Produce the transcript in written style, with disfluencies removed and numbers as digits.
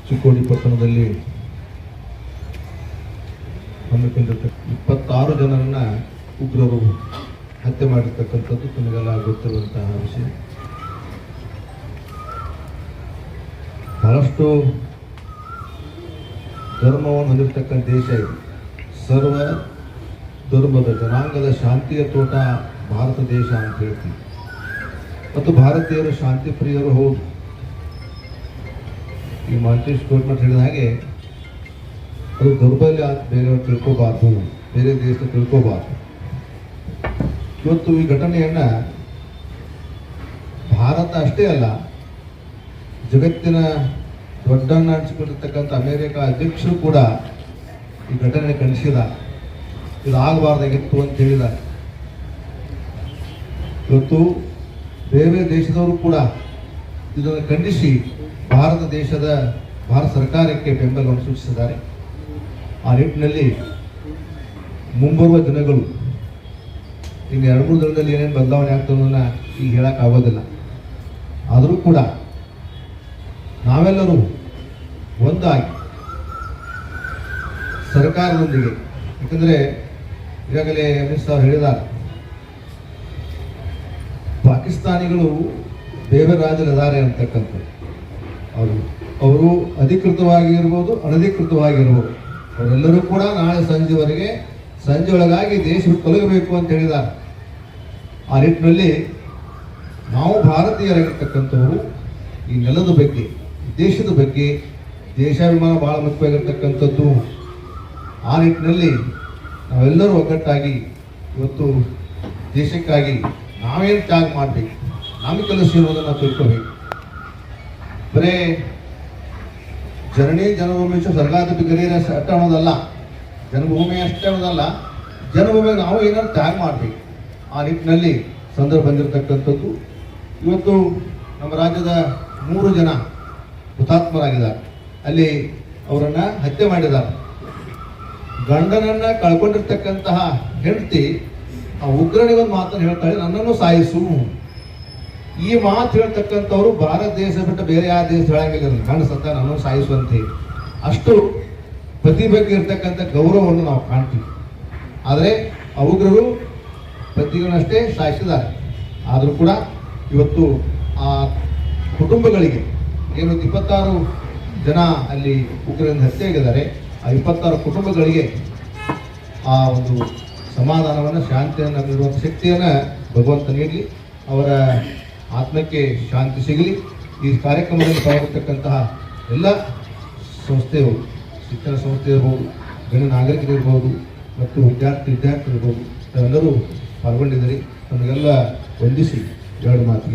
ಚಿಕ್ಕೋಡಿ ಪಟ್ಟಣದಲ್ಲಿ ಹಮ್ಮಿಕೊಂಡಿರ್ತಕ್ಕ 26 ಜನರನ್ನ ಉಗ್ರರು ಹತ್ಯೆ ಮಾಡಿರ್ತಕ್ಕಂಥದ್ದು ತಮಗೆಲ್ಲ ಗೊತ್ತಿರುವಂತಹ ವಿಷಯ. ಬಹಳಷ್ಟು ಧರ್ಮವನ್ನು ಹೊಂದಿರತಕ್ಕಂಥ ದೇಶ ಇದು. ಸರ್ವ ಧರ್ಮದ ಜನಾಂಗದ ಶಾಂತಿಯ ತೋಟ ಭಾರತ ದೇಶ ಅಂತ ಹೇಳ್ತೀವಿ. ಮತ್ತು ಭಾರತೀಯರು ಶಾಂತಿ ಪ್ರಿಯರು ಹೌದು. ಈ ಮಾಂಟೇಶ್ ಕೋರ್ಟ್ನ ಹೇಳಿದ ಹಾಗೆ ಅದು ದೌರ್ಬಲ್ಯ ಅಂತ ಬೇರೆಯವರು ತಿಳ್ಕೋಬಾರ್ದು, ಬೇರೆ ದೇಶ ತಿಳ್ಕೋಬಾರ್ದು. ಇವತ್ತು ಈ ಘಟನೆಯನ್ನು ಭಾರತ ಅಷ್ಟೇ ಅಲ್ಲ, ಜಗತ್ತಿನ ದೊಡ್ಡಣ್ಣ ಅನಿಸಿಕೊಂಡಿರ್ತಕ್ಕಂಥ ಅಮೇರಿಕ ಅಧ್ಯಕ್ಷರು ಕೂಡ ಈ ಘಟನೆ ಖಂಡಿಸಿದ. ಇದು ಆಗಬಾರ್ದಾಗಿತ್ತು ಅಂತ ಹೇಳಿದ್ದಾರೆ. ಇವತ್ತು ಬೇರೆ ದೇಶದವರು ಕೂಡ ಇದನ್ನು ಖಂಡಿಸಿ ಭಾರತ ಸರ್ಕಾರಕ್ಕೆ ಬೆಂಬಲವನ್ನು ಸೂಚಿಸಿದ್ದಾರೆ. ಆ ನಿಟ್ಟಿನಲ್ಲಿ ಮುಂಬರುವ ದಿನಗಳು ಇನ್ನು 2-3 ದಿನದಲ್ಲಿ ಏನೇನು ಬದಲಾವಣೆ ಆಗ್ತದನ್ನ ಈಗ ಹೇಳೋಕ್ಕಾಗೋದಿಲ್ಲ. ಆದರೂ ಕೂಡ ನಾವೆಲ್ಲರೂ ಒಂದಾಗಿ ಸರ್ಕಾರದೊಂದಿಗೆ, ಯಾಕಂದರೆ ಈಗಾಗಲೇ ಅಮಿತ್ ಶಾ ಹೇಳಿದ್ದಾರೆ, ಪಾಕಿಸ್ತಾನಿಗಳು ಬೇರೆ ರಾಜ್ಯದಲ್ಲಿದ್ದಾರೆ ಅಂತಕ್ಕಂಥದ್ದು. ಅವರು ಅಧಿಕೃತವಾಗಿ ಇರ್ಬೋದು, ಅನಧಿಕೃತವಾಗಿರ್ಬೋದು, ಅವರೆಲ್ಲರೂ ಕೂಡ ನಾಳೆ ಸಂಜೆ ಒಳಗಾಗಿ ದೇಶ ತೊಲಗಬೇಕು ಅಂತ ಹೇಳಿದ್ದಾರೆ. ಆ ನಿಟ್ಟಿನಲ್ಲಿ ನಾವು ಭಾರತೀಯರಾಗಿರ್ತಕ್ಕಂಥವರು ಈ ನೆಲದ ಬಗ್ಗೆ, ದೇಶದ ಬಗ್ಗೆ, ದೇಶಾಭಿಮಾನ ಭಾಳ ಮುಖ್ಯವಾಗಿರ್ತಕ್ಕಂಥದ್ದು. ಆ ನಿಟ್ಟಿನಲ್ಲಿ ನಾವೆಲ್ಲರೂ ಒಗ್ಗಟ್ಟಾಗಿ ಇವತ್ತು ದೇಶಕ್ಕಾಗಿ ನಾವೇನು ತ್ಯಾಗ ಮಾಡಬೇಕು, ನಮ್ಮ ಕೆಲಸ ಇರೋದನ್ನು ನಾವು ತಿಳ್ಕೋಬೇಕು. ಬರೇ ಜನ್ಮಭೂಮಿ ಸರ್ಗಾದ ಗರಿಯರ ಅಷ್ಟ ಅನ್ನೋದಲ್ಲ, ಜನ್ಮಭೂಮಿ ಅಷ್ಟೇ ಅನ್ನೋದಲ್ಲ, ಜನ್ಮಭೂಮಿಗೆ ನಾವು ಏನಾದ್ರು ತ್ಯಾಗ ಮಾಡಬೇಕು. ಆ ನಿಟ್ಟಿನಲ್ಲಿ ಸಂದರ್ಭ ಬಂದಿರತಕ್ಕಂಥದ್ದು. ಇವತ್ತು ನಮ್ಮ ರಾಜ್ಯದ 3 ಜನ ಹುತಾತ್ಮರಾಗಿದ್ದಾರೆ. ಅಲ್ಲಿ ಅವರನ್ನು ಹತ್ಯೆ ಮಾಡಿದ್ದಾರೆ. ಗಂಡನನ್ನು ಕಳ್ಕೊಂಡಿರ್ತಕ್ಕಂತಹ ಹೆಂಡತಿ ಆ ಉಗ್ರನಿಗೊಂದು ಮಾತನ್ನು ಹೇಳ್ತಾಳೆ, ನನ್ನನ್ನು ಸಾಯಿಸು. ಈ ಮಾತು ಹೇಳ್ತಕ್ಕಂಥವ್ರು ಭಾರತ ದೇಶ ಬಿಟ್ಟು ಬೇರೆ ಯಾವ ದೇಶ ಹೇಳಂಗಿಲ್ಲ, ಗಂಡ ಸತ್ತ ನನ್ನನ್ನು ಸಾಯಿಸುವಂತೆ. ಅಷ್ಟು ಪತಿ ಬಗ್ಗೆ ಇರ್ತಕ್ಕಂಥ ಗೌರವವನ್ನು ನಾವು ಕಾಣ್ತೀವಿ. ಆದರೆ ಆ ಉಗ್ರರು ಪತಿಗಳನ್ನಷ್ಟೇ ಸಾಯಿಸಿದ್ದಾರೆ. ಆದರೂ ಕೂಡ ಇವತ್ತು ಆ ಕುಟುಂಬಗಳಿಗೆ ಏನು 26 ಜನ ಅಲ್ಲಿ ಉಗ್ರರಿಂದ ಹತ್ಯೆಯಾಗಿದ್ದಾರೆ, ಆ 26 ಕುಟುಂಬಗಳಿಗೆ ಆ ಒಂದು ಸಮಾಧಾನವನ್ನು, ಶಾಂತಿಯನ್ನು, ಇರುವಂಥ ಶಕ್ತಿಯನ್ನು ಭಗವಂತ ನೀಡಲಿ. ಅವರ ಆತ್ಮಕ್ಕೆ ಶಾಂತಿ ಸಿಗಲಿ. ಈ ಕಾರ್ಯಕ್ರಮದಲ್ಲಿ ಪಾಲ್ಗೊಳ್ತಕ್ಕಂತಹ ಎಲ್ಲ ಸಂಸ್ಥೆಗಳು, ಶಿಕ್ಷಣ ಸಂಸ್ಥೆ ಇರ್ಬೋದು, ಗಣ್ಯ ನಾಗರಿಕರಿರ್ಬೋದು, ಮತ್ತು ವಿದ್ಯಾರ್ಥಿಗಳಿರ್ಬೋದು, ತಾವೆಲ್ಲರೂ ಪಾಲ್ಗೊಂಡಿದ್ದೀರಿ. ನಮಗೆಲ್ಲ ವಂದಿಸಿ 2 ಮಾತಿಗೆ